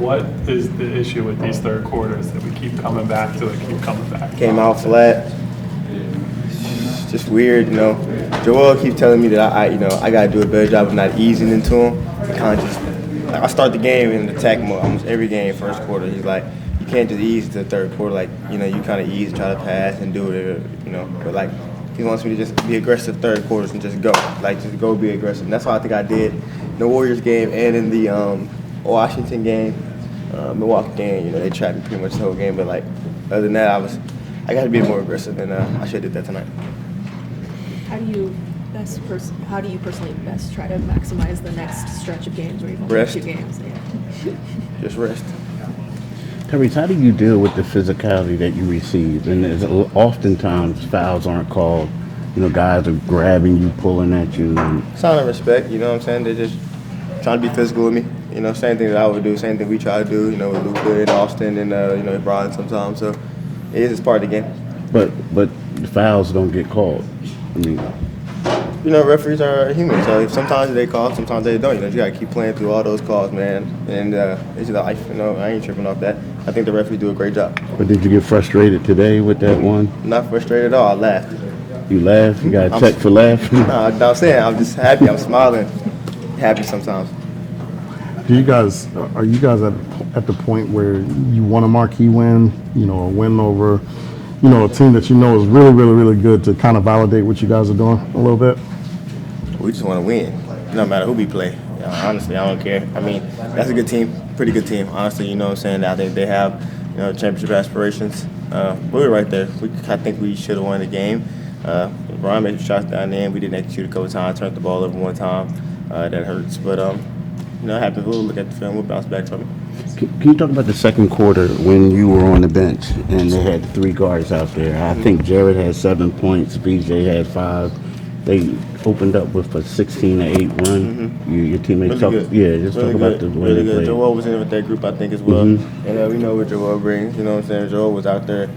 What is the issue with these third quarters that we keep coming back to Came out flat. It's just weird, you know. Joel keeps telling me that I got to do a better job of not easing into him. Kind of just, I start the game in attack mode almost every game first quarter. He's like, you can't just ease to the third quarter. Like, you know, you kind of ease, try to pass and do it, you know. But like, he wants me to just be aggressive third quarters and just go. Like, just go be aggressive. And that's what I think I did in the Warriors game and in the Washington game, Milwaukee game. You know, they trapped me pretty much the whole game. But like, other than that, I got to be more aggressive, and I should have did that tonight. How do you personally best try to maximize the next stretch of games where you've only Rest. 2 games? Yeah. Just rest. Tyrese, how do you deal with the physicality that you receive? And there's oftentimes fouls aren't called. You know, guys are grabbing you, pulling at you. Sign of respect, you know what I'm saying? They're just trying to be physical with me. You know, same thing that I would do, same thing we try to do, you know, with Luka and Austin and, you know, Brian sometimes. So it is part of the game. But the fouls don't get called. I mean, you know, referees are human, so sometimes they call, sometimes they don't. You know, you got to keep playing through all those calls, man. And it's life, you know, I ain't tripping off that. I think the referees do a great job. but did you get frustrated today with that one? Not frustrated at all, I laughed. You laughed? You got a check for laughing? No, I'm saying, I'm just happy, I'm smiling, happy sometimes. Are you guys at the point where you want a marquee win, you know, a win over, you know, a team that you know is really, really, really good to kind of validate what you guys are doing a little bit? We just want to win, no matter who we play. You know, honestly, I don't care. I mean, that's a good team, pretty good team. Honestly, you know what I'm saying? I think they have, you know, championship aspirations. We were right there. I think we should have won the game. Brian made shots down there, and we didn't execute a couple times. Turned the ball over one time. That hurts, but you know, it happens. We'll look at the film. We'll bounce back from it. Can you talk about the second quarter when you were on the bench and they had 3 guards out there? I think Jared had 7 points, BJ had 5. They opened up with a 16-8 run. Your teammates Really talk, good. yeah, just Really talk good. about the way Really they good. played. Joel was in with that group, I think, as well. And we know what Joel brings. You know what I'm saying? Joel was out there.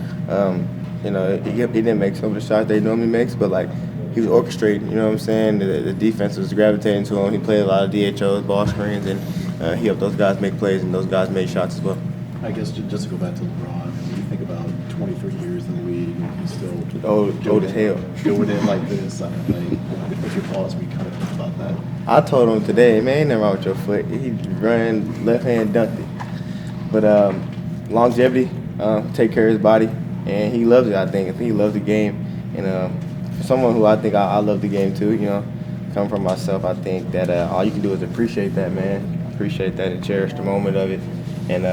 You know, he didn't make some of the shots they normally makes, but like he was orchestrating. You know what I'm saying? The defense was gravitating to him. He played a lot of DHOs, ball screens, and he helped those guys make plays, and those guys made shots as well. I guess just to go back to LeBron, when you think about 23 years in the league, and he's still Old as hell. going in like this. Like, what's your thoughts when you kind of think about that? I told him today, man, ain't nothing wrong with your foot. He ran left hand, dunked it. But longevity, take care of his body, and he loves it. I think he loves the game, and for someone who I think I love the game too. You know, coming from myself, I think that all you can do is appreciate that, man. Appreciate that and cherish the moment of it. And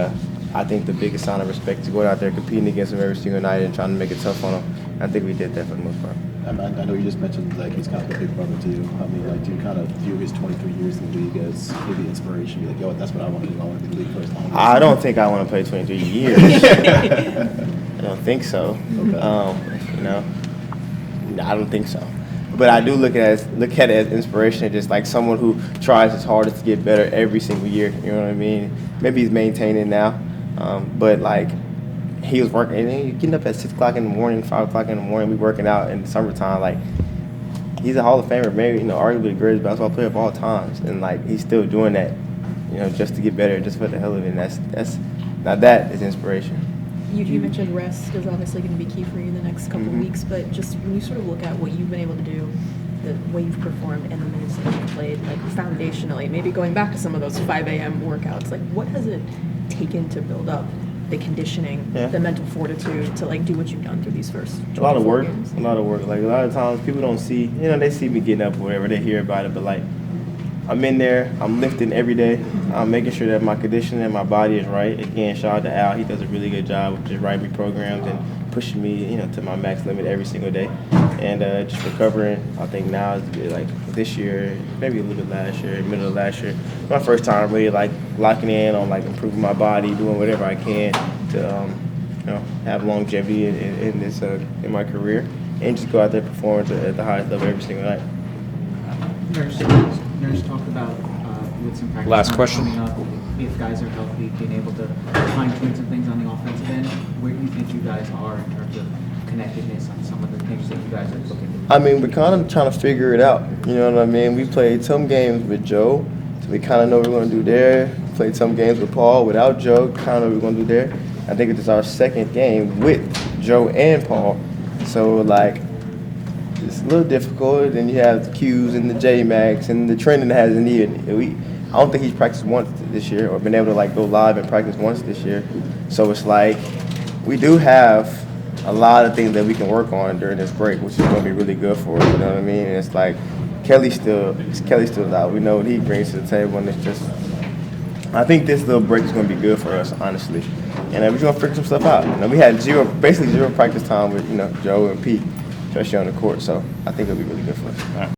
I think the biggest sign of respect is going out there competing against him every single night and trying to make it tough on him. I think we did that for the most part. I know you just mentioned like he's kind of a big brother to you. I mean, like, do you kind of view his 23 years in the league as maybe inspiration? Be like, yo, that's what I want to do. I want to be in the league for as long as I don't think I want to play 23 years. I don't think so. Okay. You know, I don't think so. But I do look at it as inspiration, just like someone who tries his hardest to get better every single year. You know what I mean? Maybe he's maintaining now, but like he was working, and he's getting up at 6 o'clock in the morning, 5 o'clock in the morning. We working out in the summertime. Like he's a Hall of Famer, maybe, you know, arguably the greatest basketball player of all times, and like he's still doing that, you know, just to get better, just for the hell of it. And that's now that is inspiration. You mentioned rest is obviously going to be key for you in the next couple of weeks, but just when you sort of look at what you've been able to do, the way you've performed and the minutes that you've played, like foundationally, maybe going back to some of those 5 a.m. workouts, like what has it taken to build up the conditioning, the mental fortitude to like do what you've done through these first A lot of work, games? a lot of work. Like a lot of times people don't see, you know, they see me getting up or whatever, they hear about it, but like I'm in there, I'm lifting every day, I'm making sure that my conditioning and my body is right. Again, shout out to Al, he does a really good job of just writing me programs and pushing me, you know, to my max limit every single day. And just recovering, I think now is like this year, maybe a little bit last year, middle of last year, my first time really like locking in on like improving my body, doing whatever I can to, you know, have longevity in this in my career, and just go out there and perform at the highest level every single night. Nurse talked about with some practice Last question. coming up, if guys are healthy, being able to fine-tune some things on the offensive end. Where do you think you guys are in terms of connectedness on some of the things that you guys are looking to? I mean, we're kind of trying to figure it out. You know what I mean? We played some games with Joe, so we kind of know what we're going to do there. played some games with Paul, without Joe. Kind of we're gonna do there. I think it's our second game with Joe and Paul. So like, it's a little difficult. Then you have the Q's and the J Max and the Trendon hasn't even. I don't think he's practiced once this year or been able to like go live and practice once this year. So it's like we do have a lot of things that we can work on during this break, which is going to be really good for us. You know what I mean? And it's like Kelly's still out. We know what he brings to the table, and it's just. I think this little break is going to be good for us, honestly. And we're going to figure some stuff out. You know, we had basically zero practice time with Joe and Pete, especially on the court. So I think it'll be really good for us.